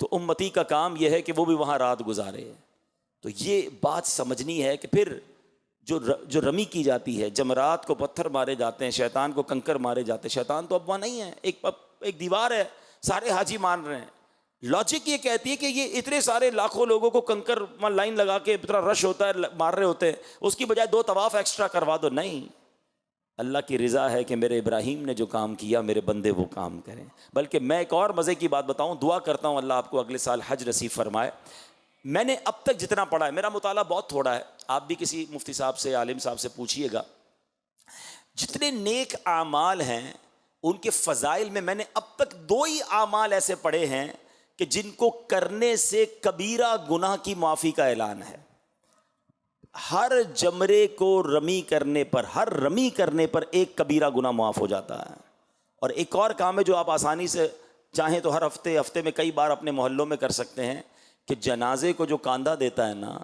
تو امتی کا کام یہ ہے کہ وہ بھی وہاں رات گزارے. تو یہ بات سمجھنی ہے کہ پھر جو رمی کی جاتی ہے، جمرات کو پتھر مارے جاتے ہیں، شیطان کو کنکر مارے جاتے ہیں. شیطان تو اب وہاں نہیں ہے، ایک دیوار ہے، سارے حاجی مان رہے ہیں. لاجک یہ کہتی ہے کہ یہ اتنے سارے لاکھوں لوگوں کو کنکر لائن لگا کے اتنا رش ہوتا ہے، مار رہے ہوتے ہیں، اس کی بجائے 2 طواف ایکسٹرا کروا دو. نہیں، اللہ کی رضا ہے کہ میرے ابراہیم نے جو کام کیا میرے بندے وہ کام کریں. بلکہ میں ایک اور مزے کی بات بتاؤں، دعا کرتا ہوں اللہ آپ کو اگلے سال حج نصیب فرمائے. میں نے اب تک جتنا پڑھا ہے، میرا مطالعہ بہت تھوڑا ہے، آپ بھی کسی مفتی صاحب سے، عالم صاحب سے پوچھئے گا، جتنے نیک اعمال ہیں ان کے فضائل میں نے اب تک 2 ہی اعمال ایسے پڑھے ہیں کہ جن کو کرنے سے کبیرہ گناہ کی معافی کا اعلان ہے. ہر جمرے کو رمی کرنے پر ایک کبیرہ گناہ معاف ہو جاتا ہے. اور ایک اور کام ہے جو آپ آسانی سے چاہیں تو ہر ہفتے میں کئی بار اپنے محلوں میں کر سکتے ہیں کہ جنازے کو جو کاندھا دیتا ہے نا،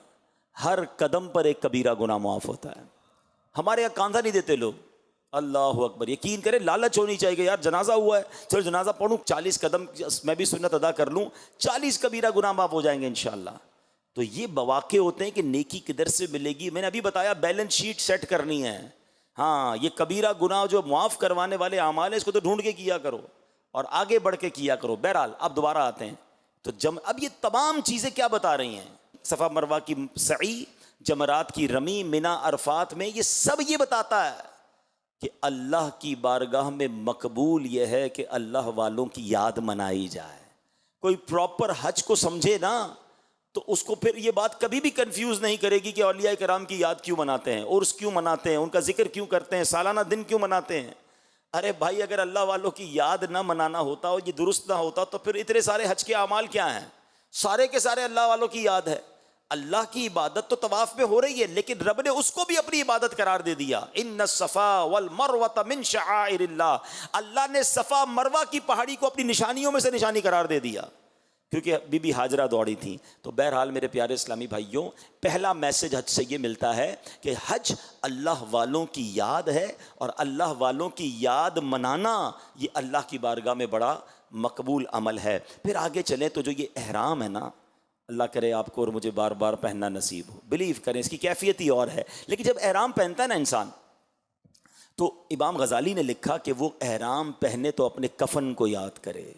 ہر قدم پر ایک کبیرہ گناہ معاف ہوتا ہے. ہمارے یہاں کاندھا نہیں دیتے لوگ. اللہ اکبر، یقین کریں لالچ ہونی چاہیے کہ یار جنازہ ہوا ہے، چلو جنازہ پڑھوں، 40 قدم میں بھی سنت ادا کر لوں، 40 کبیرہ گناہ معاف ہو جائیں گے انشاءاللہ. تو یہ مواقع ہوتے ہیں کہ نیکی کدھر سے ملے گی. میں نے ابھی بتایا بیلنس شیٹ سیٹ کرنی ہے. ہاں، یہ کبیرہ گناہ جو معاف کروانے والے اعمال ہیں اس کو تو ڈھونڈ کے کیا کرو اور آگے بڑھ کے کیا کرو. بہرحال اب دوبارہ آتے ہیں تو اب یہ تمام چیزیں کیا بتا رہی ہیں؟ صفا مروہ کی سعی، جمرات کی رمی، منا عرفات میں، یہ سب یہ بتاتا ہے کہ اللہ کی بارگاہ میں مقبول یہ ہے کہ اللہ والوں کی یاد منائی جائے. کوئی پراپر حج کو سمجھے نا تو اس کو پھر یہ بات کبھی بھی کنفیوز نہیں کرے گی کہ اولیاء کرام کی یاد کیوں مناتے ہیں، عرس کیوں مناتے ہیں، ان کا ذکر کیوں کرتے ہیں، سالانہ دن کیوں مناتے ہیں. ارے بھائی، اگر اللہ والوں کی یاد نہ منانا ہوتا اور یہ درست نہ ہوتا تو پھر اتنے سارے حج کے اعمال کیا ہیں؟ سارے کے سارے اللہ والوں کی یاد ہے. اللہ کی عبادت تو طواف میں ہو رہی ہے، لیکن رب نے اس کو بھی اپنی عبادت قرار دے دیا. ان الصفا والمروۃ من شعائر اللہ. اللہ نے صفا مروہ کی پہاڑی کو اپنی نشانیوں میں سے نشانی قرار دے دیا کیونکہ بی بی ہاجرہ دوڑی تھیں. تو بہرحال میرے پیارے اسلامی بھائیوں، پہلا میسج حج سے یہ ملتا ہے کہ حج اللہ والوں کی یاد ہے، اور اللہ والوں کی یاد منانا یہ اللہ کی بارگاہ میں بڑا مقبول عمل ہے. پھر آگے چلیں تو جو یہ احرام ہے نا، اللہ کرے آپ کو اور مجھے بار بار پہننا نصیب ہو. بلیو کریں، اس کی کیفیت ہی اور ہے. لیکن جب احرام پہنتا ہے نا انسان، تو امام غزالی نے لکھا کہ وہ احرام پہنے تو اپنے کفن کو یاد کرے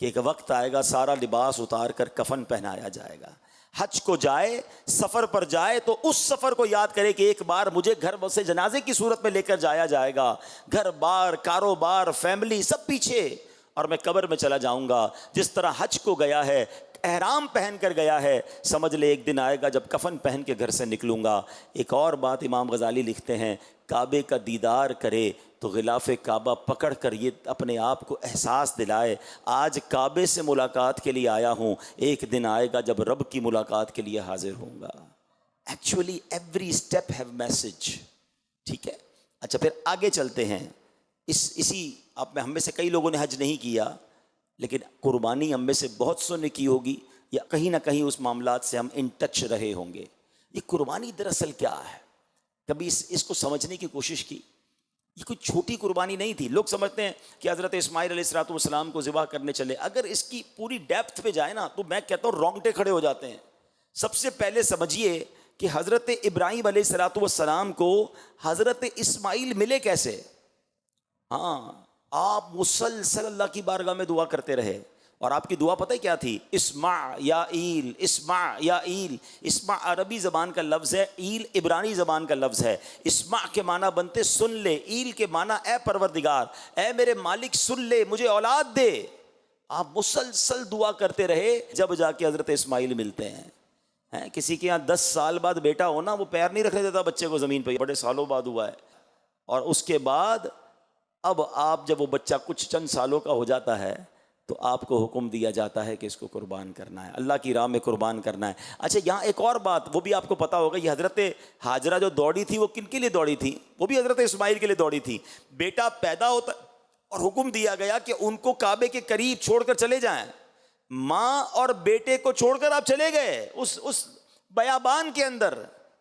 کہ ایک وقت آئے گا سارا لباس اتار کر کفن پہنایا جائے گا. حج کو جائے، سفر پر جائے تو اس سفر کو یاد کرے کہ ایک بار مجھے گھر سے جنازے کی صورت میں لے کر جایا جائے گا، گھر بار، کاروبار، فیملی سب پیچھے، اور میں قبر میں چلا جاؤں گا. جس طرح حج کو گیا ہے، احرام پہن کر گیا ہے، سمجھ لے ایک دن آئے گا جب کفن پہن کے گھر سے نکلوں گا. ایک اور بات امام غزالی لکھتے ہیں، کعبے کا دیدار کرے تو غلاف کعبہ پکڑ کر یہ اپنے آپ کو احساس دلائے، آج کعبے سے ملاقات کے لیے آیا ہوں، ایک دن آئے گا جب رب کی ملاقات کے لیے حاضر ہوں گا. Actually every step have message. ٹھیک ہے، اچھا پھر آگے چلتے ہیں. اسی آپ میں ہم میں سے کئی لوگوں نے حج نہیں کیا، لیکن قربانی ہم میں سے بہت سو نے کی ہوگی، یا کہیں نہ کہیں اس معاملات سے ہم ان ٹچ رہے ہوں گے. یہ قربانی دراصل کیا ہے؟ کبھی اس کو سمجھنے کی کوشش کی؟ یہ کوئی چھوٹی قربانی نہیں تھی. لوگ سمجھتے ہیں کہ حضرت اسماعیل علیہ السلام کو ذبح کرنے چلے. اگر اس کی پوری ڈیپتھ پہ جائے نا تو میں کہتا ہوں رونگٹے کھڑے ہو جاتے ہیں. سب سے پہلے سمجھیے کہ حضرت ابراہیم علیہ السلام کو حضرت اسماعیل ملے کیسے؟ ہاں، آپ مسلسل اللہ کی بارگاہ میں دعا کرتے رہے، اور آپ کی دعا پتہ ہے کیا تھی؟ اسمع یا ایل، اسمع یا ایل. اسمع عربی زبان کا لفظ ہے، ایل عبرانی زبان کا لفظ ہے. اسمع کے معنی بنتے سن لے، ایل کے معنی اے پروردگار، اے میرے مالک سن لے، مجھے اولاد دے. آپ مسلسل دعا کرتے رہے، جب جا کے حضرت اسماعیل ملتے ہیں. کسی کے یہاں 10 سال بعد بیٹا ہونا، وہ پیر نہیں رکھنے دیتا بچے کو زمین پہ، بڑے سالوں بعد ہوا ہے. اور اس کے بعد اب آپ جب وہ بچہ کچھ چند سالوں کا ہو جاتا ہے تو آپ کو حکم دیا جاتا ہے کہ اس کو قربان کرنا ہے، اللہ کی راہ میں قربان کرنا ہے. اچھا یہاں ایک اور بات وہ بھی آپ کو پتا ہوگا، یہ حضرت ہاجرہ جو دوڑی تھی وہ کن کے لیے دوڑی تھی؟ وہ بھی حضرت اسماعیل کے لیے دوڑی تھی. بیٹا پیدا ہوتا اور حکم دیا گیا کہ ان کو کعبے کے قریب چھوڑ کر چلے جائیں. ماں اور بیٹے کو چھوڑ کر آپ چلے گئے اس بیابان کے اندر.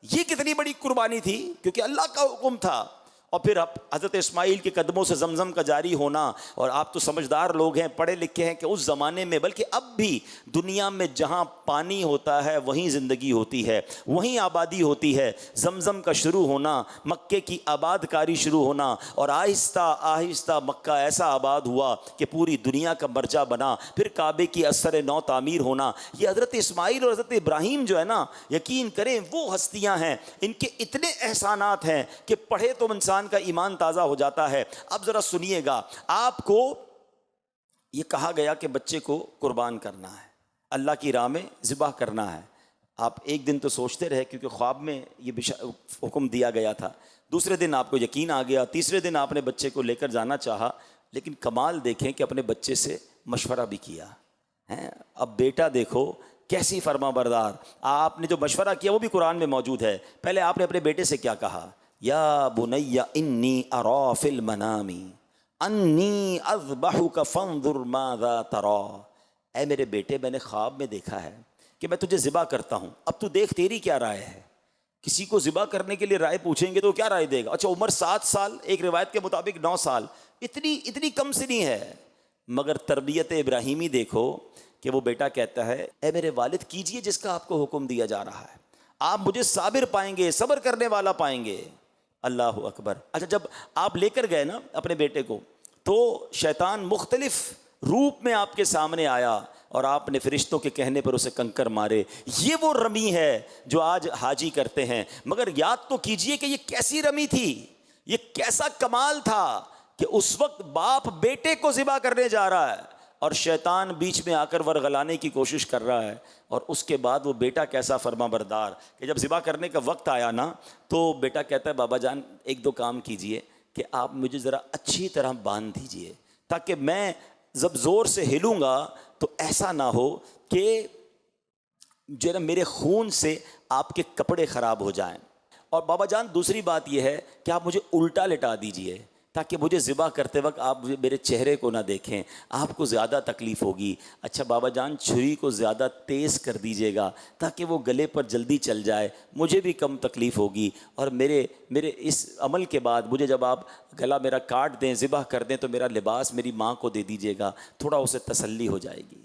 یہ کتنی بڑی قربانی تھی، کیونکہ اللہ کا حکم تھا. اور پھر حضرت اسماعیل کے قدموں سے زمزم کا جاری ہونا. اور آپ تو سمجھدار لوگ ہیں, پڑھے لکھے ہیں, کہ اس زمانے میں بلکہ اب بھی دنیا میں جہاں پانی ہوتا ہے وہیں زندگی ہوتی ہے, وہیں آبادی ہوتی ہے. زمزم کا شروع ہونا, مکے کی آباد کاری شروع ہونا, اور آہستہ آہستہ مکہ ایسا آباد ہوا کہ پوری دنیا کا مرجع بنا. پھر کعبے کی اثر نو تعمیر ہونا. یہ حضرت اسماعیل اور حضرت ابراہیم جو ہے نا, یقین کریں وہ ہستیاں ہیں, ان کے اتنے احسانات ہیں کہ پڑھے تو انسان کا ایمان تازہ ہو جاتا ہے. اب ذرا سنیے گا, آپ کو یہ کہا گیا کہ بچے کو قربان کرنا ہے, اللہ کی راہ میں ذبح کرنا ہے. آپ ایک دن تو سوچتے رہے کیونکہ خواب میں یہ حکم دیا گیا تھا, دوسرے دن آپ کو یقین آ گیا, تیسرے دن آپ نے بچے کو لے کر جانا چاہا, لیکن کمال دیکھیں کہ اپنے بچے سے مشورہ بھی کیا ہے. اب بیٹا دیکھو کیسی فرما بردار, آپ نے جو مشورہ کیا وہ بھی قرآن میں موجود ہے. پہلے آپ نے اپنے بیٹے سے کیا کہا, یا بنی انی ارا فی المنام انی اذبحک فانظر ماذا تری. اے میرے بیٹے, میں نے خواب میں دیکھا ہے کہ میں تجھے ذبح کرتا ہوں, اب تو دیکھ تیری کیا رائے ہے. کسی کو ذبح کرنے کے لیے رائے پوچھیں گے تو کیا رائے دے گا؟ اچھا عمر 7 سال, ایک روایت کے مطابق 9 سال, اتنی کم سنی ہے. مگر تربیت ابراہیمی دیکھو کہ وہ بیٹا کہتا ہے اے میرے والد کیجئے جس کا آپ کو حکم دیا جا رہا ہے, آپ مجھے صابر پائیں گے, صبر کرنے والا پائیں گے. اللہ اکبر. اچھا جب آپ لے کر گئے نا اپنے بیٹے کو, تو شیطان مختلف روپ میں آپ کے سامنے آیا اور آپ نے فرشتوں کے کہنے پر اسے کنکر مارے. یہ وہ رمی ہے جو آج حاجی کرتے ہیں. مگر یاد تو کیجئے کہ یہ کیسی رمی تھی, یہ کیسا کمال تھا کہ اس وقت باپ بیٹے کو ذبح کرنے جا رہا ہے اور شیطان بیچ میں آ کر ورغلانے کی کوشش کر رہا ہے. اور اس کے بعد وہ بیٹا کیسا فرما بردار کہ جب ذبح کرنے کا وقت آیا نا, تو بیٹا کہتا ہے بابا جان ایک دو کام کیجئے کہ آپ مجھے ذرا اچھی طرح باندھ دیجئے, تاکہ میں جب زور سے ہلوں گا تو ایسا نہ ہو کہ جو ہے نا میرے خون سے آپ کے کپڑے خراب ہو جائیں. اور بابا جان دوسری بات یہ ہے کہ آپ مجھے الٹا لٹا دیجئے تاکہ مجھے ذبح کرتے وقت آپ میرے چہرے کو نہ دیکھیں, آپ کو زیادہ تکلیف ہوگی. اچھا بابا جان چھری کو زیادہ تیز کر دیجیے گا تاکہ وہ گلے پر جلدی چل جائے, مجھے بھی کم تکلیف ہوگی. اور میرے اس عمل کے بعد مجھے جب آپ گلا میرا کاٹ دیں, ذبح کر دیں, تو میرا لباس میری ماں کو دے دیجیے گا, تھوڑا اسے تسلی ہو جائے گی.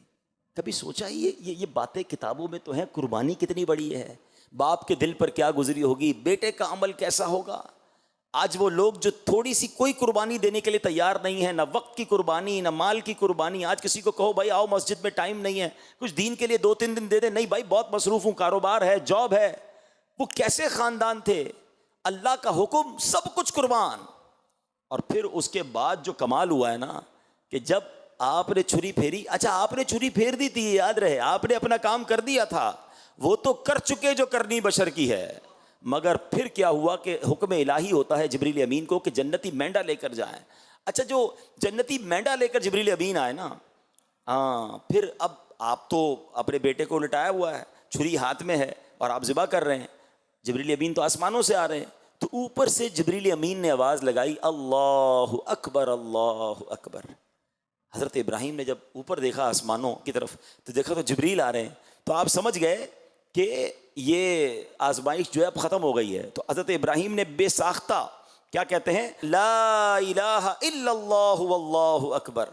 کبھی سوچا یہ باتیں کتابوں میں تو ہیں, قربانی کتنی بڑی ہے, باپ کے دل پر کیا گزری ہوگی, بیٹے کا عمل کیسا ہوگا. آج وہ لوگ جو تھوڑی سی کوئی قربانی دینے کے لیے تیار نہیں ہے, نہ وقت کی قربانی نہ مال کی قربانی. آج کسی کو کہو بھائی آؤ مسجد میں ٹائم نہیں ہے, کچھ دین کے لیے 2-3 دن دے دیں, نہیں بھائی بہت مصروف ہوں, کاروبار ہے, جاب ہے. وہ کیسے خاندان تھے, اللہ کا حکم سب کچھ قربان. اور پھر اس کے بعد جو کمال ہوا ہے نا کہ جب آپ نے چھری پھیری, اچھا آپ نے چھری پھیر دی تھی, یاد رہے آپ نے اپنا کام کر دیا تھا, وہ تو کر چکے جو کرنی بشر کی ہے. مگر پھر کیا ہوا کہ حکم الہی ہوتا ہے جبریل امین کو کہ جنتی مینڈا لے کر جائیں. اچھا جو جنتی مینڈا لے کر جبریل امین آئے نا, پھر اب آپ تو اپنے بیٹے کو لٹایا ہوا ہے, چھری ہاتھ میں ہے اور آپ ذبح کر رہے ہیں. جبریل امین تو آسمانوں سے آ رہے ہیں, تو اوپر سے جبریل امین نے آواز لگائی اللہ اکبر اللہ اکبر. حضرت ابراہیم نے جب اوپر دیکھا آسمانوں کی طرف تو دیکھا تو جبریل آ رہے ہیں, تو آپ سمجھ گئے کہ یہ آزمائش جو ہے اب ختم ہو گئی ہے. تو حضرت ابراہیم نے بے ساختہ کیا کہتے ہیں, لا الہ الا اللہ واللہ اکبر.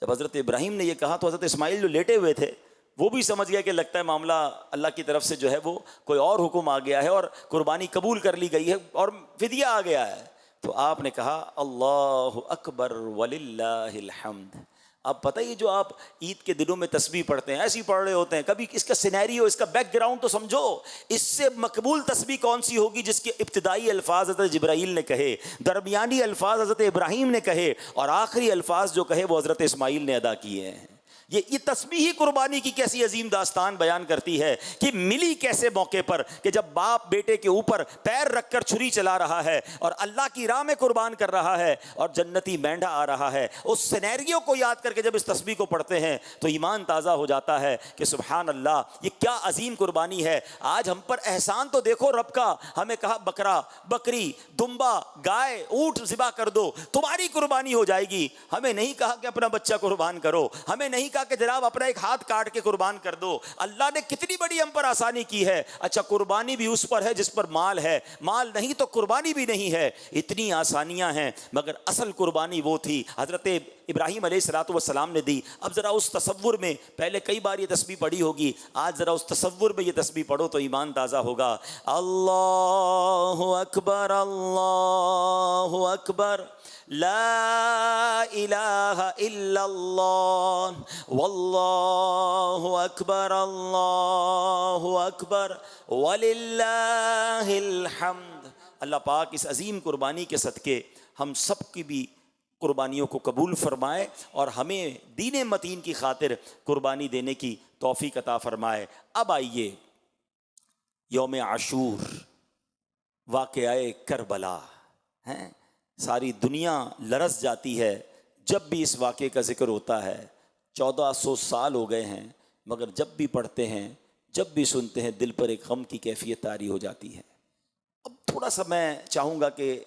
جب حضرت ابراہیم نے یہ کہا تو حضرت اسماعیل جو لیٹے ہوئے تھے وہ بھی سمجھ گیا کہ لگتا ہے معاملہ اللہ کی طرف سے جو ہے وہ کوئی اور حکم آ گیا ہے اور قربانی قبول کر لی گئی ہے اور فدیہ آ گیا ہے. تو آپ نے کہا اللہ اکبر وللہ الحمد. اب پتہ ہی جو آپ عید کے دنوں میں تسبیح پڑھتے ہیں ایسی پڑھ رہے ہوتے ہیں, کبھی اس کا سینیریو اس کا بیک گراؤنڈ تو سمجھو. اس سے مقبول تسبیح کون سی ہوگی جس کے ابتدائی الفاظ حضرت جبرائیل نے کہے, درمیانی الفاظ حضرت ابراہیم نے کہے, اور آخری الفاظ جو کہے وہ حضرت اسماعیل نے ادا کیے ہیں. یہ تسبیح ہی قربانی کی کیسی عظیم داستان بیان کرتی ہے کہ ملی کیسے موقع پر کہ جب باپ بیٹے کے اوپر پیر رکھ کر چھری چلا رہا ہے اور اللہ کی راہ میں قربان کر رہا ہے اور جنتی مینڈا آ رہا ہے. اس سینیریو کو یاد کر کے جب اس تسبیح کو پڑھتے ہیں تو ایمان تازہ ہو جاتا ہے کہ سبحان اللہ, یہ کیا عظیم قربانی ہے. آج ہم پر احسان تو دیکھو رب کا, ہمیں کہا بکرا, بکری, دمبا, گائے, اونٹ ذبح کر دو, تمہاری قربانی ہو جائے گی. ہمیں نہیں کہا کہ اپنا بچہ قربان کرو, ہمیں نہیں کہا کہ جناب اپنا ایک ہاتھ کاٹ کے قربان کر دو. اللہ نے کتنی بڑی ہم پر آسانی کی ہے. اچھا قربانی بھی اس پر ہے جس پر مال ہے, مال نہیں تو قربانی بھی نہیں ہے. اتنی آسانیاں ہیں, مگر اصل قربانی وہ تھی حضرت ابراہیم علیہ الصلوۃ والسلام نے دی. اب ذرا اس تصور میں, پہلے کئی بار یہ تسبیح پڑھی ہوگی, آج ذرا اس تصور میں یہ تسبیح پڑھو تو ایمان تازہ ہوگا. اللہ اکبر, اللہ اکبر, لا الہ الا اللہ, واللہ اکبر, اللہ اکبر, وللہ الحمد. اللہ پاک اس عظیم قربانی کے صدقے ہم سب کی بھی قربانیوں کو قبول فرمائے اور ہمیں دین متین کی خاطر قربانی دینے کی توفیق عطا فرمائے. اب آئیے یوم عاشور, واقعہ کربلا ہیں. ساری دنیا لرز جاتی ہے جب بھی اس واقعے کا ذکر ہوتا ہے. 1400 سال ہو گئے ہیں, مگر جب بھی پڑھتے ہیں, جب بھی سنتے ہیں, دل پر ایک غم کی کیفیت طاری ہو جاتی ہے. اب تھوڑا سا میں چاہوں گا کہ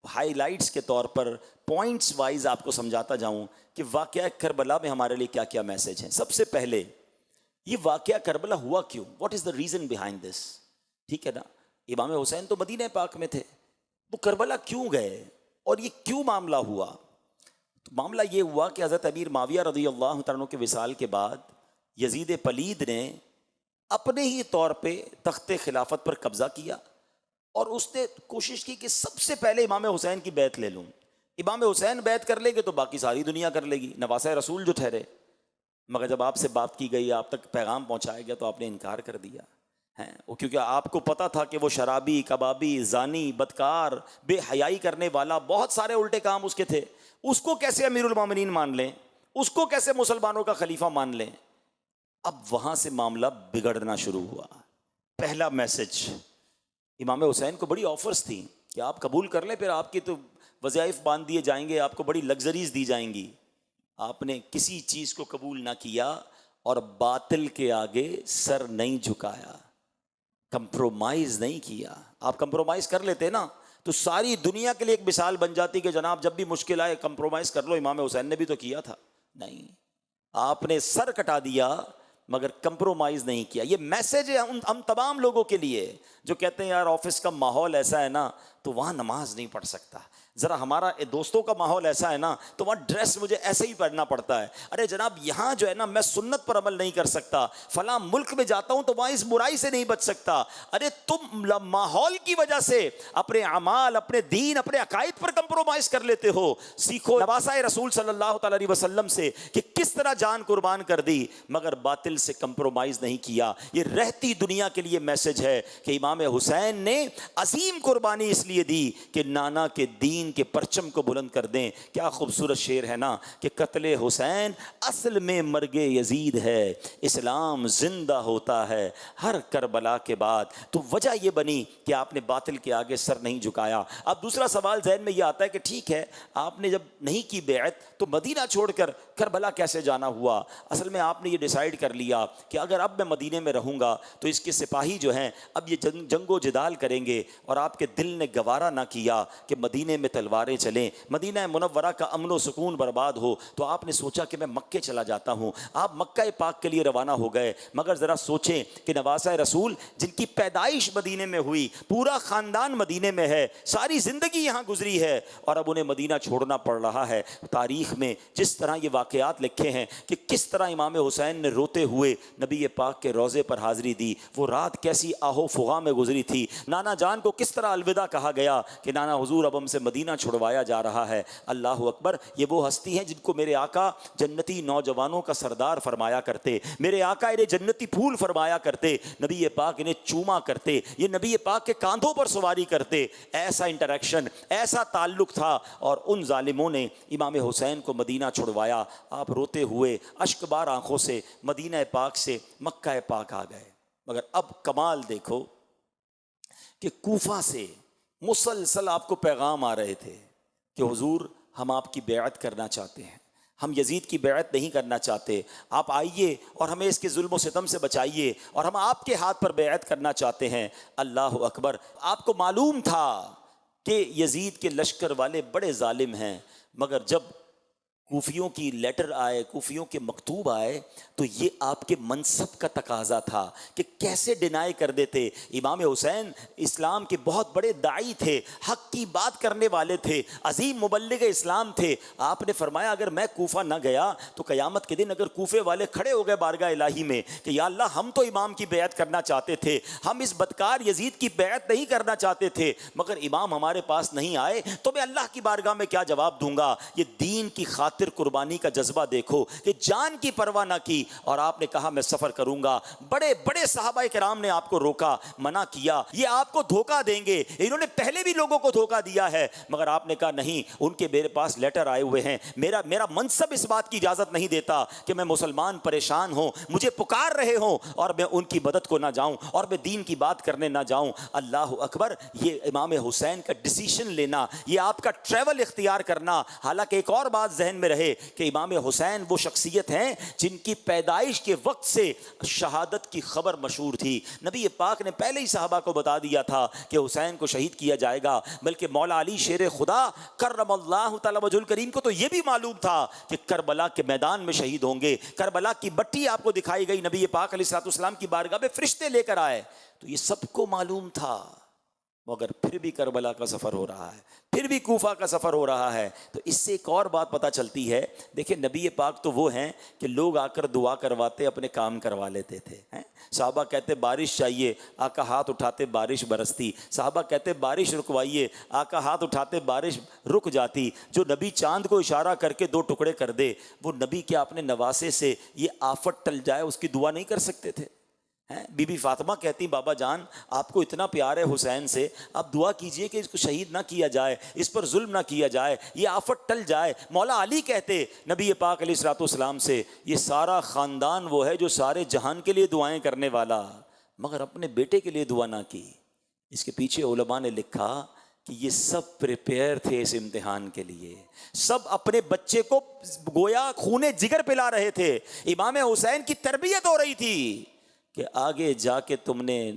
ہائی لائٹس کے طور پر پوائنٹس وائز آپ کو سمجھاتا جاؤں کہ واقعہ کربلا میں ہمارے لیے کیا کیا میسج ہیں. سب سے پہلے یہ واقعہ کربلا ہوا کیوں, what is the reason behind this. ٹھیک ہے نا, امام حسین تو مدینہ پاک میں تھے, وہ کربلا کیوں گئے اور یہ کیوں معاملہ ہوا. تو معاملہ یہ ہوا کہ حضرت امیر معاویہ رضی اللہ تعالیٰ عنہ کے وصال کے بعد یزید پلید نے اپنے ہی طور پہ تخت خلافت پر قبضہ کیا اور اس نے کوشش کی کہ سب سے پہلے امام حسین کی بیعت لے لوں. امام حسین بیعت کر لیں گے تو باقی ساری دنیا کر لے گی, نواسہ رسول جو ٹھہرے. مگر جب آپ سے بات کی گئی, آپ تک پیغام پہنچایا گیا, تو آپ نے انکار کر دیا ہے. وہ کیونکہ آپ کو پتا تھا کہ وہ شرابی, کبابی, زانی, بدکار, بے حیائی کرنے والا, بہت سارے الٹے کام اس کے تھے. اس کو کیسے امیر المومنین مان لیں, اس کو کیسے مسلمانوں کا خلیفہ مان لیں. اب وہاں سے معاملہ بگڑنا شروع ہوا. پہلا میسج, امام حسین کو بڑی آفرز تھیں کہ آپ قبول کر لیں, پھر آپ کی تو وظائف باندھ دیے جائیں گے, آپ کو بڑی لگژریز دی جائیں گی. آپ نے کسی چیز کو قبول نہ کیا اور باطل کے آگے سر نہیں جھکایا, کمپرومائز نہیں کیا. آپ کمپرومائز کر لیتے نا تو ساری دنیا کے لیے ایک مثال بن جاتی کہ جناب جب بھی مشکل آئے کمپرومائز کر لو. امام حسین نے بھی تو کیا تھا. نہیں, آپ نے سر کٹا دیا مگر کمپرومائز نہیں کیا. یہ میسج ہے ہم تمام لوگوں کے لیے جو کہتے ہیں یار آفس کا ماحول ایسا ہے نا تو وہاں نماز نہیں پڑھ سکتا, ذرا ہمارا دوستوں کا ماحول ایسا ہے نا تو وہاں ڈریس مجھے ایسے ہی پہننا پڑتا ہے. ارے جناب یہاں جو ہے نا میں سنت پر عمل نہیں کر سکتا, فلاں ملک میں جاتا ہوں تو وہاں اس برائی سے نہیں بچ سکتا. ارے تم ماحول کی وجہ سے اپنے اعمال, اپنے دین, اپنے عقائد پر کمپرومائز کر لیتے ہو. سیکھو نواسہ رسول صلی اللہ تعالی علیہ وسلم سے کہ کس طرح جان قربان کر دی مگر باطل سے کمپرومائز نہیں کیا. یہ رہتی دنیا کے لیے میسج ہے کہ امام حسین نے عظیم قربانی اس لیے دی کہ نانا کے دین کے پرچم کو بلند کر دیں. کیا خوبصورت شعر ہے نا کہ قتل حسین اصل میں مرگ یزید ہے, اسلام زندہ ہوتا ہے ہر کربلا کے بعد. تو وجہ یہ بنی کہ آپ نے باطل کے آگے سر نہیں جھکایا. اب دوسرا سوال ذہن میں یہ آتا ہے کہ ٹھیک ہے آپ نے جب نہیں کی بیعت تو مدینہ چھوڑ کر کربلا کیسے جانا ہوا. اصل میں آپ نے یہ ڈیسائیڈ کر لیا کہ اگر اب میں مدینے میں رہوں گا تو اس کے سپاہی جو ہیں اب یہ جنگ و جدال کریں گے, اور آپ کے دل نے گوارا نہ کیا کہ مدینے میں تلواریں چلیں, مدینہ منورہ کا امن و سکون برباد ہو, تو آپ نے سوچا کہ میں مکے چلا جاتا ہوں. آپ مکہ پاک کے لیے روانہ ہو گئے. مگر ذرا سوچیں کہ نواسہ رسول جن کی پیدائش مدینے میں ہوئی, پورا خاندان مدینے میں ہے, ساری زندگی یہاں گزری ہے, اور اب انہیں مدینہ چھوڑنا پڑ رہا ہے. تاریخ میں جس طرح یہ واقعات لکھے ہیں کہ کس طرح امام حسین نے روتے ہوئے نبی پاک کے روضے پر حاضری دی, وہ رات کیسی آہو فغاں میں گزری تھی, نانا جان کو کس طرح الوداع کہا گیا کہ نانا حضور اب ہم سے مدینہ چھڑوایا جا رہا ہے. اللہ اکبر. یہ وہ ہستی ہیں جن کو میرے آقا جنتی نوجوانوں کا سردار فرمایا کرتے, میرے آقا انہیں جنتی پھول فرمایا کرتے, نبی پاک انہیں چوما کرتے, یہ نبی پاک کے کاندھوں پر سواری کرتے. ایسا انٹریکشن, ایسا تعلق تھا, اور ان ظالموں نے امام حسین کو مدینہ چھڑوایا. آپ روتے ہوئے اشکبار آنکھوں سے مدینہ پاک سے مکہ پاک آ گئے. مگر اب کمال دیکھو کہ کوفہ سے مسلسل آپ کو پیغام آ رہے تھے کہ حضور ہم آپ کی بیعت کرنا چاہتے ہیں, ہم یزید کی بیعت نہیں کرنا چاہتے، آپ آئیے اور ہمیں اس کے ظلم و ستم سے بچائیے، اور ہم آپ کے ہاتھ پر بیعت کرنا چاہتے ہیں۔ اللہ اکبر۔ آپ کو معلوم تھا کہ یزید کے لشکر والے بڑے ظالم ہیں، مگر جب کوفیوں کی لیٹر آئے، کوفیوں کے مکتوب آئے، تو یہ آپ کے منصب کا تقاضا تھا کہ کیسے ڈینائی کر دیتے۔ امام حسین اسلام کے بہت بڑے داعی تھے، حق کی بات کرنے والے تھے، عظیم مبلغ اسلام تھے۔ آپ نے فرمایا اگر میں کوفہ نہ گیا تو قیامت کے دن اگر کوفے والے کھڑے ہو گئے بارگاہ الہی میں کہ یا اللہ ہم تو امام کی بیعت کرنا چاہتے تھے، ہم اس بدکار یزید کی بیعت نہیں کرنا چاہتے تھے، مگر امام ہمارے پاس نہیں آئے، تو میں اللہ کی بارگاہ میں کیا جواب دوں گا؟ یہ دین کی خاطر قربانی کا جذبہ دیکھو کہ جان کی پرواہ نہ کی، اور آپ نے کہا میں سفر کروں گا۔ بڑے بڑے صحابہ کرام نے آپ کو روکا، منع کیا، یہ آپ کو دھوکہ دیں گے، انہوں نے پہلے بھی لوگوں کو دھوکہ دیا ہے، مگر آپ نے کہا نہیں، ان کے میرے پاس لیٹر آئے ہوئے ہیں، میرا منصب اس بات کی اجازت نہیں دیتا کہ میں مسلمان پریشان ہوں، مجھے پکار رہے ہوں اور میں ان کی مدد کو نہ جاؤں اور میں دین کی بات کرنے نہ جاؤں۔ اللہ اکبر۔ یہ امام حسین کا ڈیسیشن لینا، یہ آپ کا ٹریول اختیار کرنا۔ حالانکہ ایک اور بات ذہن میں رہے کہ امام حسین وہ شخصیت ہیں جن کی پیدائش کے وقت سے شہادت کی خبر مشہور تھی۔ نبی پاک نے پہلے ہی صحابہ کو بتا دیا تھا کہ حسین کو شہید کیا جائے گا، بلکہ مولا علی شیر خدا کرم اللہ تعالی وجہ الکریم کو تو یہ بھی معلوم تھا کہ کربلا کے میدان میں شہید ہوں گے۔ کربلا کی بٹی آپ کو دکھائی گئی، نبی پاک علیہ الصلوۃ والسلام کی بارگاہ میں فرشتے لے کر آئے، تو یہ سب کو معلوم تھا، مگر پھر بھی کربلا کا سفر ہو رہا ہے، پھر بھی کوفہ کا سفر ہو رہا ہے۔ تو اس سے ایک اور بات پتہ چلتی ہے، دیکھیں نبی پاک تو وہ ہیں کہ لوگ آ کر دعا کرواتے، اپنے کام کروا لیتے تھے۔ صحابہ کہتے بارش چاہیے، آقا ہاتھ اٹھاتے بارش برستی، صحابہ کہتے بارش رکوائیے، آقا ہاتھ اٹھاتے بارش رک جاتی۔ جو نبی چاند کو اشارہ کر کے دو ٹکڑے کر دے، وہ نبی کے اپنے نواسے سے یہ آفت ٹل جائے اس کی دعا نہیں کر سکتے تھے؟ بی بی فاطمہ کہتی بابا جان آپ کو اتنا پیار ہے حسین سے، آپ دعا کیجئے کہ اس کو شہید نہ کیا جائے، اس پر ظلم نہ کیا جائے، یہ آفت ٹل جائے۔ مولا علی کہتے نبی پاک علیہ الصلوۃ والسلام سے یہ سارا خاندان وہ ہے جو سارے جہان کے لیے دعائیں کرنے والا، مگر اپنے بیٹے کے لیے دعا نہ کی۔ اس کے پیچھے علماء نے لکھا کہ یہ سب پریپیئر تھے اس امتحان کے لیے، سب اپنے بچے کو گویا خونے جگر پلا رہے تھے۔ امام حسین کی تربیت ہو رہی تھی کہ آگے جا کے تم نے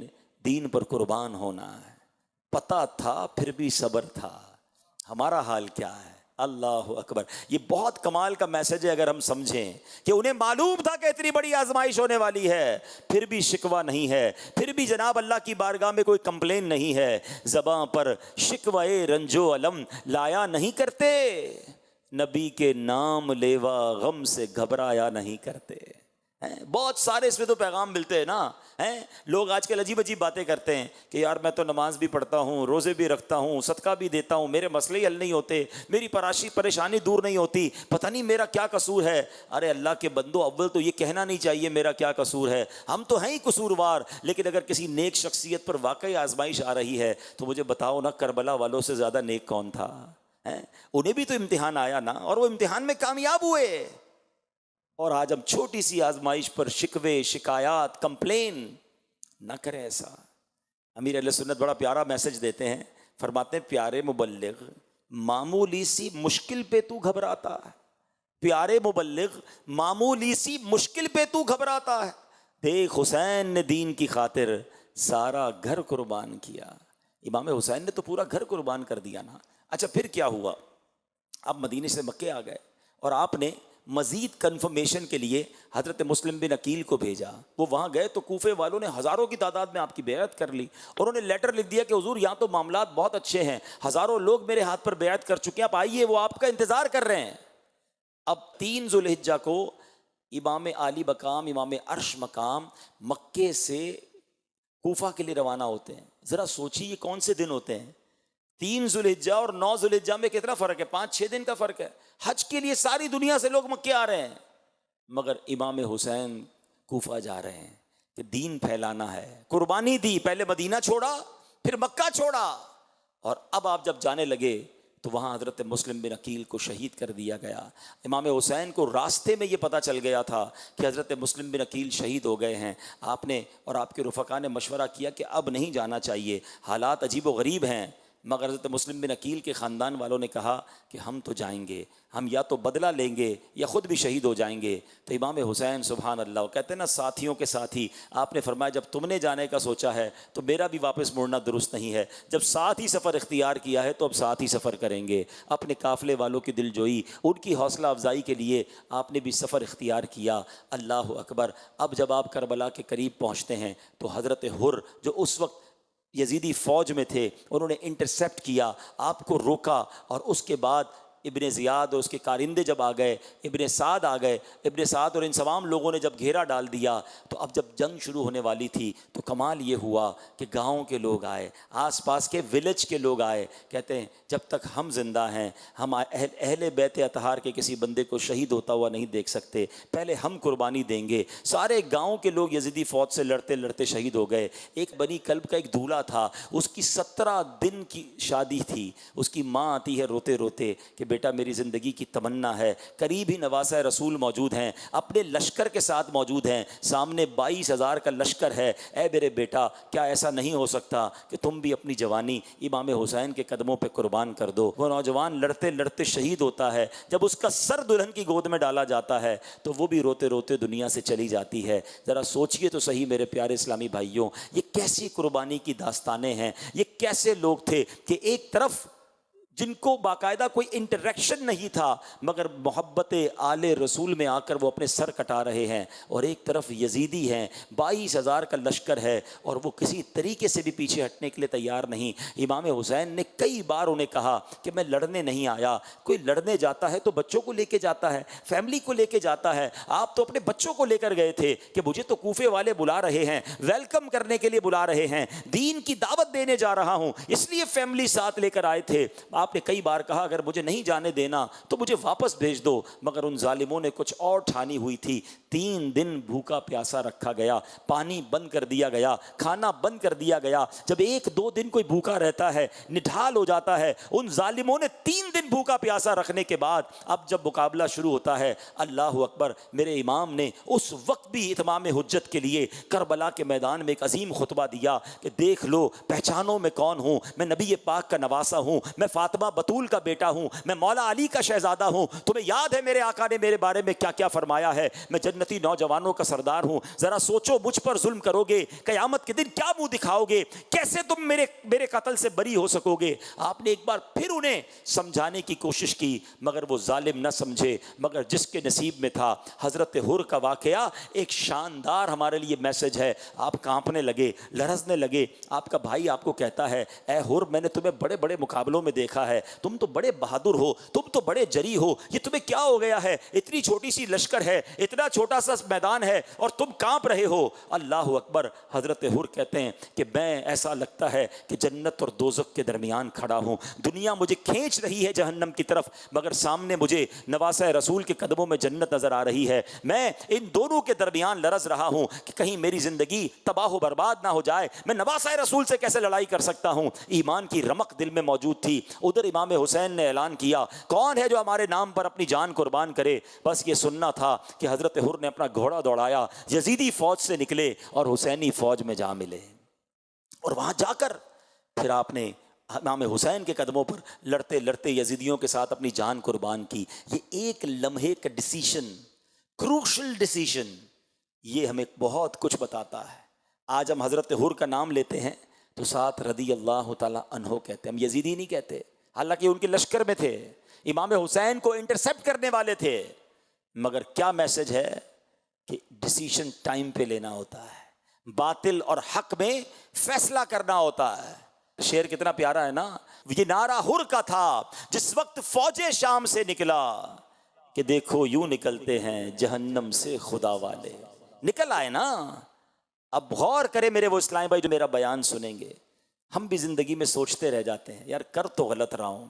دین پر قربان ہونا ہے، پتہ تھا پھر بھی صبر تھا۔ ہمارا حال کیا ہے؟ اللہ اکبر۔ یہ بہت کمال کا میسج ہے اگر ہم سمجھیں کہ انہیں معلوم تھا کہ اتنی بڑی آزمائش ہونے والی ہے، پھر بھی شکوہ نہیں ہے، پھر بھی جناب اللہ کی بارگاہ میں کوئی کمپلین نہیں ہے، زباں پر شکوہ رنج و الم لایا نہیں کرتے، نبی کے نام لیوا غم سے گھبرایا نہیں کرتے۔ بہت سارے اس میں تو پیغام ملتے ہیں نا۔ لوگ آج کل عجیب عجیب باتیں کرتے ہیں کہ یار میں تو نماز بھی پڑھتا ہوں، روزے بھی رکھتا ہوں، صدقہ بھی دیتا ہوں، میرے مسئلے حل نہیں ہوتے، میری پریشانی دور نہیں ہوتی، پتہ نہیں میرا کیا قصور ہے۔ ارے اللہ کے بندو، اول تو یہ کہنا نہیں چاہیے میرا کیا قصور ہے، ہم تو ہیں ہی قصوروار، لیکن اگر کسی نیک شخصیت پر واقعی آزمائش آ رہی ہے تو مجھے بتاؤ نا، کربلا والوں سے زیادہ نیک کون تھا؟ انہیں بھی تو امتحان آیا نا، اور وہ امتحان میں کامیاب ہوئے۔ اور آج ہم چھوٹی سی آزمائش پر شکوے، شکایات، کمپلین نہ کریں۔ ایسا امیر اہل سنت بڑا پیارا میسج دیتے ہیں، فرماتے ہیں پیارے مبلغ معمولی سی مشکل پہ تو گھبراتا ہے، پیارے مبلغ معمولی سی مشکل پہ تو گھبراتا ہے، دیکھ حسین نے دین کی خاطر سارا گھر قربان کیا۔ امام حسین نے تو پورا گھر قربان کر دیا نا۔ اچھا پھر کیا ہوا؟ اب مدینے سے مکے آ گئے اور آپ نے مزید کنفرمیشن کے لیے حضرت مسلم بن عقیل کو بھیجا۔ وہ وہاں گئے تو کوفے والوں نے ہزاروں کی تعداد میں آپ کی بیعت کر لی، اور انہوں نے لیٹر لکھ دیا کہ حضور یہاں تو معاملات بہت اچھے ہیں، ہزاروں لوگ میرے ہاتھ پر بیعت کر چکے ہیں، آپ آئیے، وہ آپ کا انتظار کر رہے ہیں۔ اب 3 ذو الحجہ کو امام عالی مقام، امام عرش مقام مکے سے کوفہ کے لیے روانہ ہوتے ہیں۔ ذرا سوچیے یہ کون سے دن ہوتے ہیں؟ 3 ذو الحجہ اور 9 ذو الحجہ میں کتنا فرق ہے؟ 5-6 دن کا فرق ہے۔ حج کے لیے ساری دنیا سے لوگ مکے آ رہے ہیں، مگر امام حسین کوفہ جا رہے ہیں کہ دین پھیلانا ہے۔ قربانی دی، پہلے مدینہ چھوڑا، پھر مکہ چھوڑا، اور اب آپ جب جانے لگے تو وہاں حضرت مسلم بن عقیل کو شہید کر دیا گیا۔ امام حسین کو راستے میں یہ پتہ چل گیا تھا کہ حضرت مسلم بن عقیل شہید ہو گئے ہیں۔ آپ نے اور آپ کے رفقا نے مشورہ کیا کہ اب نہیں جانا چاہیے، حالات عجیب و غریب ہیں، مگر حضرت مسلم بن عقیل کے خاندان والوں نے کہا کہ ہم تو جائیں گے، ہم یا تو بدلہ لیں گے یا خود بھی شہید ہو جائیں گے۔ تو امام حسین سبحان اللہ، وہ کہتے ہیں نا ساتھیوں کے ساتھی، آپ نے فرمایا جب تم نے جانے کا سوچا ہے تو میرا بھی واپس مڑنا درست نہیں ہے، جب ساتھ ہی سفر اختیار کیا ہے تو اب ساتھ ہی سفر کریں گے۔ اپنے قافلے والوں کی دل جوئی، ان کی حوصلہ افزائی کے لیے آپ نے بھی سفر اختیار کیا۔ اللہ اکبر۔ اب جب آپ کربلا کے قریب پہنچتے ہیں تو حضرت حر جو اس وقت یزیدی فوج میں تھے، انہوں نے انٹرسیپٹ کیا، آپ کو روکا، اور اس کے بعد ابن زیاد اور اس کے کارندے جب آ گئے، ابن سعد آ گئے، ابن سعد اور ان تمام لوگوں نے جب گھیرا ڈال دیا، تو اب جب جنگ شروع ہونے والی تھی تو کمال یہ ہوا کہ گاؤں کے لوگ آئے، آس پاس کے ولیج کے لوگ آئے، کہتے ہیں جب تک ہم زندہ ہیں ہم اہل بیت اطہار کے کسی بندے کو شہید ہوتا ہوا نہیں دیکھ سکتے، پہلے ہم قربانی دیں گے۔ سارے گاؤں کے لوگ یزیدی فوج سے لڑتے لڑتے شہید ہو گئے۔ ایک بنی کلب کا ایک دولہا تھا، اس کی 17 دن کی شادی تھی، اس کی ماں آتی ہے روتے روتے کہ بیٹا میری زندگی کی تمنا ہے، قریب ہی نواسہ رسول موجود ہیں، اپنے لشکر کے ساتھ موجود ہیں، سامنے 22,000 کا لشکر ہے، اے میرے بیٹا کیا ایسا نہیں ہو سکتا کہ تم بھی اپنی جوانی امام حسین کے قدموں پہ قربان کر دو۔ وہ نوجوان لڑتے لڑتے شہید ہوتا ہے، جب اس کا سر دلہن کی گود میں ڈالا جاتا ہے تو وہ بھی روتے روتے دنیا سے چلی جاتی ہے۔ ذرا سوچئے تو صحیح میرے پیارے اسلامی بھائیوں، یہ کیسی قربانی کی داستانیں ہیں، یہ کیسے لوگ تھے کہ ایک طرف جن کو باقاعدہ کوئی انٹریکشن نہیں تھا مگر محبت آل رسول میں آ کر وہ اپنے سر کٹا رہے ہیں، اور ایک طرف یزیدی ہیں، 22,000 کا لشکر ہے اور وہ کسی طریقے سے بھی پیچھے ہٹنے کے لیے تیار نہیں۔ امام حسین نے کئی بار انہیں کہا کہ میں لڑنے نہیں آیا، کوئی لڑنے جاتا ہے تو بچوں کو لے کے جاتا ہے، فیملی کو لے کے جاتا ہے، آپ تو اپنے بچوں کو لے کر گئے تھے کہ مجھے تو کوفے والے بلا رہے ہیں، ویلکم کرنے کے لیے بلا رہے ہیں، دین کی دعوت دینے جا رہا ہوں، اس لیے فیملی ساتھ لے کر آئے تھے۔ آپ نے کئی بار کہا اگر مجھے نہیں جانے دینا تو مجھے واپس بھیج دو، مگر ان ظالموں نے کچھ اور ٹھانی ہوئی تھی۔ 3 دن بھوکا پیاسا رکھا گیا، پانی بند کر دیا گیا، کھانا بند کر دیا گیا۔ جب 1-2 دن کوئی بھوکا رہتا ہے نڈھال ہو جاتا ہے، ان ظالموں نے 3 دن بھوکا پیاسا رکھنے کے بعد اب جب مقابلہ شروع ہوتا ہے، اللہ اکبر، میرے امام نے اس وقت بھی اتمام حجت کے لیے کربلا کے میدان میں ایک عظیم خطبہ دیا کہ دیکھ لو، پہچانو میں کون ہوں، میں نبی پاک کا نواسہ ہوں، میں فاطمہ بطول کا بیٹا ہوں، میں مولا علی کا شہزادہ ہوں، تمہیں یاد ہے میرے آقا نے میرے بارے میں کیا کیا فرمایا ہے، میں جنتی نوجوانوں کا سردار ہوں، ذرا سوچو مجھ پر ظلم کرو گے قیامت کے دن کیا منہ دکھاؤ گے، کیسے تم میرے قتل سے بری ہو سکو گے۔ آپ نے ایک بار پھر انہیں سمجھانے کی کوشش کی مگر وہ ظالم نہ سمجھے، مگر جس کے نصیب میں تھا۔ حضرت حر کا واقعہ ایک شاندار ہمارے لیے میسج ہے۔ آپ کانپنے لگے، لرزنے لگے، آپ کا بھائی آپ کو کہتا ہے اے حر میں نے تمہیں بڑے بڑے مقابلوں میں دیکھا ہے، تم تو بڑے بہادر ہو، تم تو بڑے جری ہو، یہ تمہیں کیا ہو گیا ہے، اتنی چھوٹی سی لشکر ہے، اتنا چھوٹا سا میدان ہے اور تم کانپ رہے ہو۔ اللہ اکبر۔ حضرت حر کہتے ہیں کہ میں ایسا لگتا ہے کہ جنت اور دوزخ کے درمیان کھڑا ہوں، دنیا مجھے کھینچ رہی ہے جہنم کی طرف مگر سامنے مجھے نواسہ رسول کے قدموں میں جنت نظر آ رہی ہے، میں ان دونوں کے درمیان لرز رہا ہوں کہ کہیں میری زندگی تباہ و برباد نہ ہو جائے، میں نواسہ رسول سے کیسے لڑائی کر سکتا ہوں۔ ایمان کی رمق دل میں موجود تھی۔ ادھر امام حسین نے اعلان کیا کون ہے جو ہمارے نام پر اپنی جان قربان کرے، بس یہ سننا تھا کہ حضرت حر نے اپنا گھوڑا دوڑایا، یزیدی فوج سے نکلے اور حسینی فوج میں جا ملے، اور وہاں جا کر پھر آپ نے امام حسین کے قدموں پر لڑتے لڑتے یزیدیوں کے ساتھ اپنی جان قربان کی۔ یہ ایک لمحے کا ڈیسیشن، کروشل ڈیسیشن، یہ ہمیں بہت کچھ بتاتا ہے۔ آج ہم حضرت حر کا نام لیتے ہیں تو ساتھ رضی اللہ تعالیٰ عنہ کہتے ہیں، ہم یزیدی نہیں کہتے، حالانکہ ان کے لشکر میں تھے، امام حسین کو انٹرسیپٹ کرنے والے تھے، مگر کیا میسج ہے کہ ڈیسیشن ٹائم پہ لینا ہوتا ہے، باطل اور حق میں فیصلہ کرنا ہوتا ہے۔ شعر کتنا پیارا ہے نا، یہ نعرہ حر کا تھا جس وقت فوج شام سے نکلا کہ دیکھو یوں نکلتے ہیں جہنم سے خدا والے، نکل آئے نا۔ اب غور کرے میرے وہ اسلامی بھائی جو میرا بیان سنیں گے، ہم بھی زندگی میں سوچتے رہ جاتے ہیں یار کر تو غلط رہا ہوں،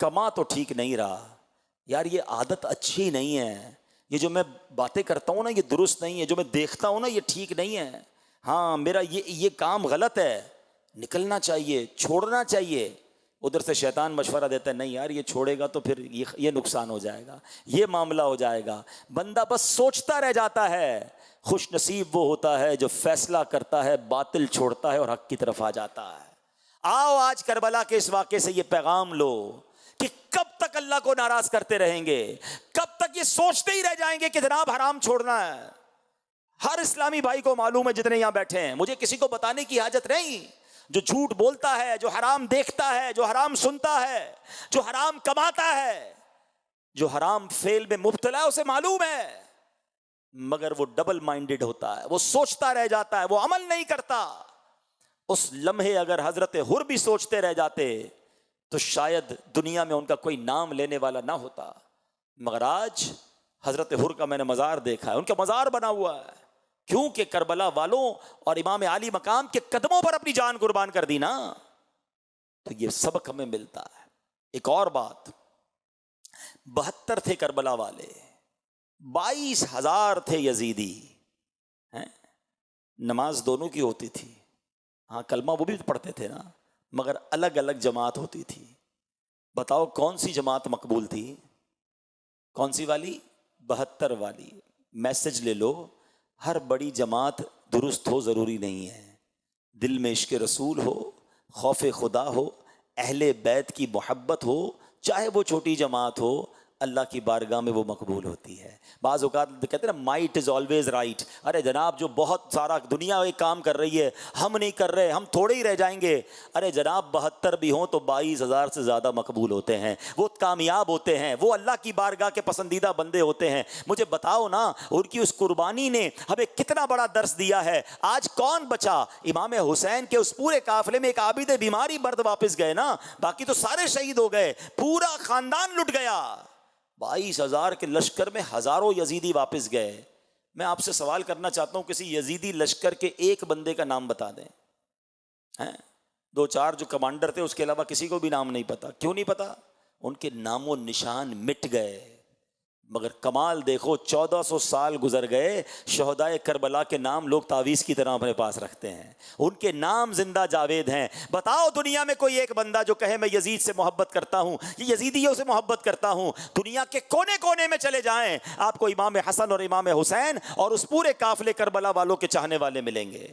کما تو ٹھیک نہیں رہا، یار یہ عادت اچھی نہیں ہے، یہ جو میں باتیں کرتا ہوں نا یہ درست نہیں ہے، جو میں دیکھتا ہوں نا یہ ٹھیک نہیں ہے، ہاں میرا یہ کام غلط ہے، نکلنا چاہیے، چھوڑنا چاہیے۔ ادھر سے شیطان مشورہ دیتا ہے نہیں یار یہ چھوڑے گا تو پھر یہ نقصان ہو جائے گا، یہ معاملہ ہو جائے گا، بندہ بس سوچتا رہ جاتا ہے۔ خوش نصیب وہ ہوتا ہے جو فیصلہ کرتا ہے، باطل چھوڑتا ہے اور حق کی طرف آ جاتا ہے۔ آؤ آج کربلا کے اس واقعے سے یہ پیغام لو کہ کب تک اللہ کو ناراض کرتے رہیں گے، کب تک یہ سوچتے ہی رہ جائیں گے کہ جناب حرام چھوڑنا ہے۔ ہر اسلامی بھائی کو معلوم ہے جتنے یہاں بیٹھے ہیں، مجھے کسی کو بتانے کی حاجت نہیں، جو جھوٹ بولتا ہے، جو حرام دیکھتا ہے، جو حرام سنتا ہے، جو حرام کماتا ہے، جو حرام فعل میں مبتلا ہے، اسے معلوم ہے، مگر وہ ڈبل مائنڈڈ ہوتا ہے، وہ سوچتا رہ جاتا ہے، وہ عمل نہیں کرتا۔ اس لمحے اگر حضرت حر بھی سوچتے رہ جاتے تو شاید دنیا میں ان کا کوئی نام لینے والا نہ ہوتا، مگر آج حضرت حر کا میں نے مزار دیکھا ہے، ان کا مزار بنا ہوا ہے، کیونکہ کربلا والوں اور امام عالی مقام کے قدموں پر اپنی جان قربان کر دی نا، تو یہ سبق ہمیں ملتا ہے۔ ایک اور بات، 72 تھے کربلا والے، 22,000 تھے یزیدی، نماز دونوں کی ہوتی تھی، ہاں کلمہ وہ بھی پڑھتے تھے نا، مگر الگ الگ جماعت ہوتی تھی۔ بتاؤ کون سی جماعت مقبول تھی؟ کون سی والی؟ 72 والی۔ میسج لے لو، ہر بڑی جماعت درست ہو ضروری نہیں ہے، دل میں عشق رسول ہو، خوف خدا ہو، اہل بیت کی محبت ہو، چاہے وہ چھوٹی جماعت ہو، اللہ کی بارگاہ میں وہ مقبول ہوتی ہے۔ بعض اوقات کہتے ہیں نا مائٹ از آلویز رائٹ، ارے جناب جو بہت سارا دنیا ایک کام کر رہی ہے ہم نہیں کر رہے، ہم تھوڑے ہی رہ جائیں گے، ارے جناب 72 بھی ہوں تو 22,000 سے زیادہ مقبول ہوتے ہیں، وہ کامیاب ہوتے ہیں، وہ اللہ کی بارگاہ کے پسندیدہ بندے ہوتے ہیں۔ مجھے بتاؤ نا ان کی اس قربانی نے ہمیں کتنا بڑا درس دیا ہے۔ آج کون بچا؟ امام حسین کے اس پورے قافلے میں ایک عابد بیماری مرد واپس گئے نا، باقی تو سارے شہید ہو گئے، پورا خاندان لٹ گیا۔ 22,000 کے لشکر میں ہزاروں یزیدی واپس گئے۔ میں آپ سے سوال کرنا چاہتا ہوں، کسی یزیدی لشکر کے ایک بندے کا نام بتا دیں، 2-4 جو کمانڈر تھے اس کے علاوہ کسی کو بھی نام نہیں پتا۔ کیوں نہیں پتا؟ ان کے نام و نشان مٹ گئے۔ مگر کمال دیکھو، 1400 سال گزر گئے، شہدائے کربلا کے نام لوگ تعویذ کی طرح اپنے پاس رکھتے ہیں، ان کے نام زندہ جاوید ہیں۔ بتاؤ دنیا میں کوئی ایک بندہ جو کہے میں یزید سے محبت کرتا ہوں، یہ یزیدیوں سے محبت کرتا ہوں۔ دنیا کے کونے کونے میں چلے جائیں، آپ کو امام حسن اور امام حسین اور اس پورے قافلے کربلا والوں کے چاہنے والے ملیں گے۔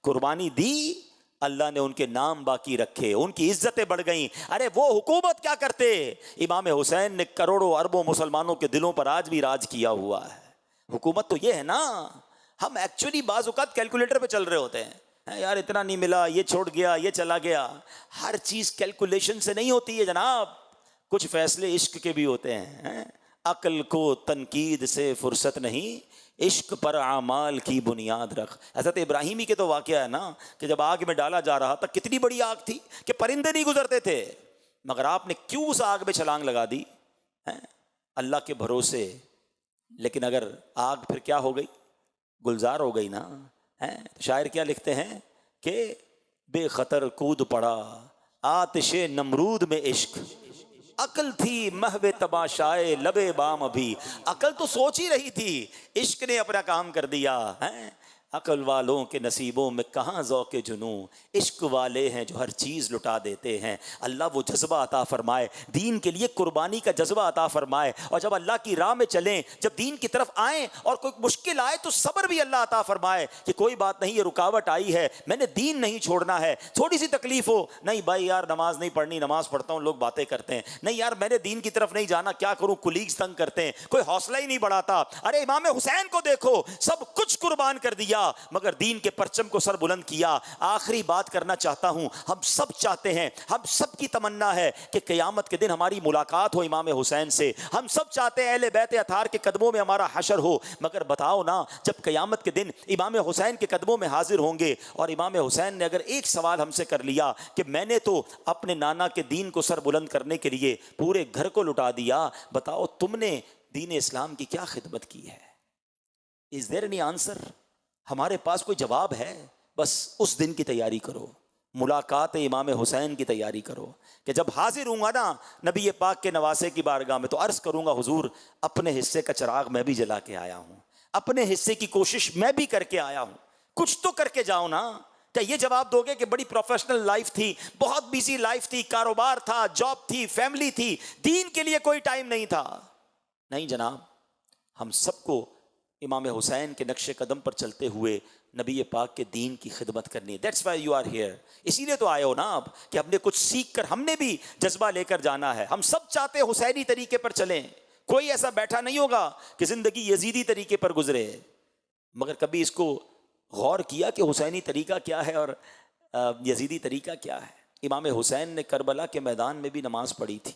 قربانی دی، اللہ نے ان کے نام باقی رکھے، ان کی عزتیں بڑھ گئیں۔ ارے وہ حکومت کیا کرتے، امام حسین نے کروڑوں اربوں مسلمانوں کے دلوں پر آج بھی راج کیا ہوا ہے۔ حکومت تو یہ ہے نا، ہم ایکچولی بعض اوقات کیلکولیٹر پہ چل رہے ہوتے ہیں، یار اتنا نہیں ملا، یہ چھوڑ گیا، یہ چلا گیا۔ ہر چیز کیلکولیشن سے نہیں ہوتی ہے جناب، کچھ فیصلے عشق کے بھی ہوتے ہیں۔ عقل کو تنقید سے فرصت نہیں، عشق پر اعمال کی بنیاد رکھ۔ حضرت ابراہیمی کے تو واقعہ ہے نا کہ جب آگ میں ڈالا جا رہا تھا، کتنی بڑی آگ تھی کہ پرندے نہیں گزرتے تھے، مگر آپ نے کیوں اس آگ میں چھلانگ لگا دی؟ اللہ کے بھروسے۔ لیکن اگر آگ پھر کیا ہو گئی؟ گلزار ہو گئی نا۔ شاعر کیا لکھتے ہیں کہ بے خطر کود پڑا آتش نمرود میں عشق، عقل تھی محو تماشائے لبے بام ابھی۔ عقل تو سوچ ہی رہی تھی، عشق نے اپنا کام کر دیا۔ عقل والوں کے نصیبوں میں کہاں ذوق جنوں، عشق والے ہیں جو ہر چیز لٹا دیتے ہیں۔ اللہ وہ جذبہ عطا فرمائے، دین کے لیے قربانی کا جذبہ عطا فرمائے، اور جب اللہ کی راہ میں چلیں، جب دین کی طرف آئیں اور کوئی مشکل آئے تو صبر بھی اللہ عطا فرمائے کہ کوئی بات نہیں، یہ رکاوٹ آئی ہے، میں نے دین نہیں چھوڑنا ہے۔ تھوڑی سی تکلیف ہو، نہیں بھائی یار نماز نہیں پڑھنی، نماز پڑھتا ہوں لوگ باتیں کرتے ہیں، نہیں یار میں نے دین کی طرف نہیں جانا، کیا کروں، کولیگز تنگ کرتے ہیں، کوئی حوصلہ ہی نہیں بڑھاتا۔ ارے امام حسین کو دیکھو، سب کچھ قربان کر دیا مگر دین کے پرچم کو سر بلند کیا۔ آخری بات کرنا چاہتا ہوں، ہم سب چاہتے ہیں، ہم سب کی تمنا ہے کہ قیامت کے دن ہماری ملاقات ہو امام حسین سے، ہم سب چاہتے ہیں اہل بیت اطہار کے قدموں میں ہمارا حشر ہو۔ مگر بتاؤ نا، جب قیامت کے دن امام حسین کے قدموں میں حاضر ہوں گے اور امام حسین نے اگر ایک سوال ہم سے کر لیا کہ میں نے تو اپنے نانا کے دین کو سر بلند کرنے کے لیے پورے گھر کو لٹا دیا، بتاؤ تم نے دین اسلام کی کیا خدمت کی ہے؟ Is there any answer؟ ہمارے پاس کوئی جواب ہے؟ بس اس دن کی تیاری کرو، ملاقات امام حسین کی تیاری کرو کہ جب حاضر ہوں گا نا نبی پاک کے نواسے کی بارگاہ میں تو عرض کروں گا حضور اپنے حصے کا چراغ میں بھی جلا کے آیا ہوں، اپنے حصے کی کوشش میں بھی کر کے آیا ہوں، کچھ تو کر کے جاؤ نا۔ کیا یہ جواب دو گے کہ بڑی پروفیشنل لائف تھی، بہت بیزی لائف تھی، کاروبار تھا، جاب تھی، فیملی تھی، دین کے لیے کوئی ٹائم نہیں تھا؟ نہیں جناب، ہم سب کو امام حسین کے نقش قدم پر چلتے ہوئے نبی پاک کے دین کی خدمت کرنی ہے. That's why you are here. اسی لیے تو آئے ہو نا آپ کہ ہم نے کچھ سیکھ کر ہم نے بھی جذبہ لے کر جانا ہے. ہم سب چاہتے ہیں حسینی طریقے پر چلیں. کوئی ایسا بیٹھا نہیں ہوگا کہ زندگی یزیدی طریقے پر گزرے. مگر کبھی اس کو غور کیا کہ حسینی طریقہ کیا ہے اور یزیدی طریقہ کیا ہے؟ امام حسین نے کربلا کے میدان میں بھی نماز پڑھی تھی،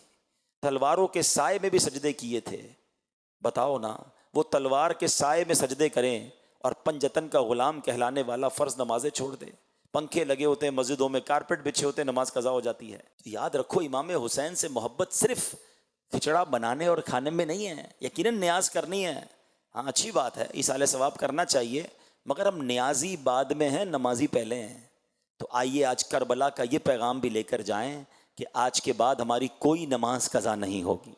تلواروں کے سائے میں بھی سجدے کیے تھے. بتاؤ نا، وہ تلوار کے سائے میں سجدے کریں اور پنجتن کا غلام کہلانے والا فرض نمازیں چھوڑ دے. پنکھے لگے ہوتے ہیں مسجدوں میں، کارپیٹ بچھے ہوتے ہیں، نماز قضا ہو جاتی ہے. یاد رکھو امام حسین سے محبت صرف کھچڑا بنانے اور کھانے میں نہیں ہے. یقیناً نیاز کرنی ہے، ہاں اچھی بات ہے، ایصال ثواب کرنا چاہیے، مگر ہم نیازی بعد میں ہیں، نمازی پہلے ہیں. تو آئیے آج کربلا کا یہ پیغام بھی لے کر جائیں کہ آج کے بعد ہماری کوئی نماز قضا نہیں ہوگی.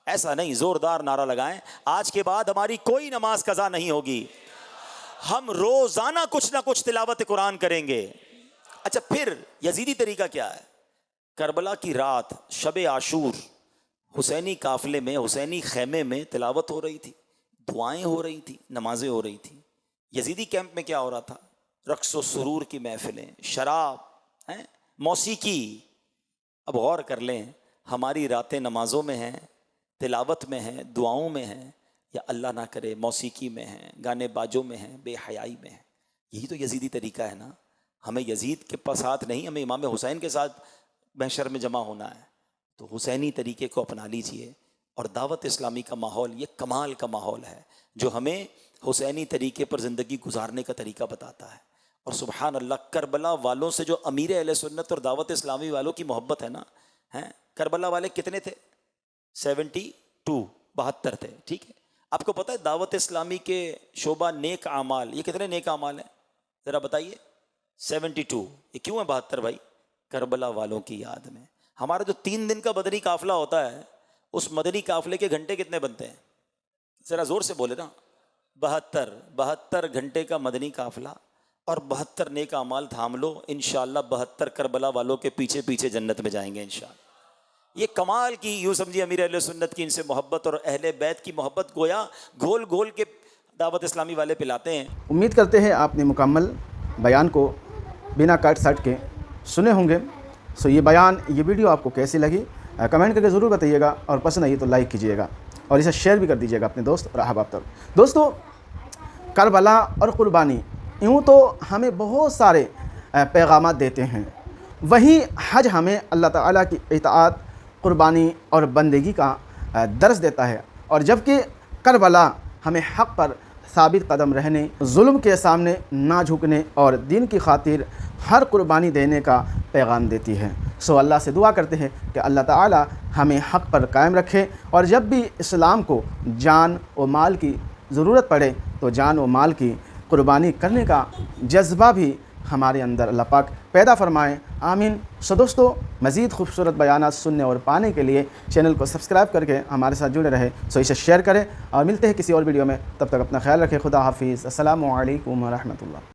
ایسا نہیں، زوردار نعرہ لگائیں، آج کے بعد ہماری کوئی نماز قضا نہیں ہوگی. ہم روزانہ کچھ نہ کچھ تلاوت قرآن کریں گے. اچھا پھر یزیدی طریقہ کیا ہے؟ کربلا کی رات شب عاشور حسینی قافلے میں، حسینی خیمے میں تلاوت ہو رہی تھی، دعائیں ہو رہی تھی، نمازیں ہو رہی تھی. یزیدی کیمپ میں کیا ہو رہا تھا؟ رقص و سرور کی محفلیں، شراب، موسیقی. اب غور کر لیں، ہماری راتیں نمازوں میں ہیں، تلاوت میں ہیں، دعاؤں میں ہیں، یا اللہ نہ کرے موسیقی میں ہیں، گانے باجوں میں ہیں، بے حیائی میں ہیں. یہی تو یزیدی طریقہ ہے نا. ہمیں یزید کے ساتھ نہیں، ہمیں امام حسین کے ساتھ محشر میں جمع ہونا ہے. تو حسینی طریقے کو اپنا لیجئے. اور دعوت اسلامی کا ماحول یہ کمال کا ماحول ہے جو ہمیں حسینی طریقے پر زندگی گزارنے کا طریقہ بتاتا ہے. اور سبحان اللہ، کربلا والوں سے جو امیر اہل سنت اور دعوت اسلامی والوں کی محبت ہے نا، کربلا والے کتنے تھے؟ 72 تھے. ٹھیک ہے، آپ کو پتہ ہے دعوت اسلامی کے شعبہ نیک اعمال یہ کتنے نیک اعمال ہیں؟ ذرا بتائیے. 72. یہ کیوں ہے 72 بھائی؟ کربلا والوں کی یاد میں. ہمارا جو 3 دن کا مدنی قافلہ ہوتا ہے، اس مدنی قافلے کے گھنٹے کتنے بنتے ہیں؟ ذرا زور سے بولے نا. 72 گھنٹے کا مدنی قافلہ اور 72 نیک اعمال تھام لو، انشاءاللہ 72 کربلا والوں کے پیچھے پیچھے جنت میں جائیں گے انشاءاللہ. یہ کمال کی، یوں سمجھیے امیر اہل سنت کی ان سے محبت اور اہل بیت کی محبت گویا گھول گھول کے دعوت اسلامی والے پلاتے ہیں. امید کرتے ہیں آپ نے مکمل بیان کو بنا کٹ سٹ کے سنے ہوں گے. یہ بیان، یہ ویڈیو آپ کو کیسی لگی کمنٹ کر کے ضرور بتائیے گا، اور پسند آئی تو لائک کیجیے گا اور اسے شیئر بھی کر دیجیے گا اپنے دوست اور احباب تک. دوستو، کربلا اور قربانی یوں تو ہمیں بہت سارے پیغامات دیتے ہیں، وہیں حج ہمیں اللہ تعالیٰ کی اطاعت، قربانی اور بندگی کا درس دیتا ہے. اور جبکہ کربلا ہمیں حق پر ثابت قدم رہنے، ظلم کے سامنے نہ جھکنے اور دین کی خاطر ہر قربانی دینے کا پیغام دیتی ہے. اللہ سے دعا کرتے ہیں کہ اللہ تعالیٰ ہمیں حق پر قائم رکھے، اور جب بھی اسلام کو جان و مال کی ضرورت پڑے تو جان و مال کی قربانی کرنے کا جذبہ بھی ہمارے اندر اللہ پاک پیدا فرمائیں. آمین. دوستو، مزید خوبصورت بیانات سننے اور پانے کے لیے چینل کو سبسکرائب کر کے ہمارے ساتھ جڑے رہے. اسے شیئر کریں اور ملتے ہیں کسی اور ویڈیو میں. تب تک اپنا خیال رکھیں. خدا حافظ. السلام علیکم ورحمۃ اللہ.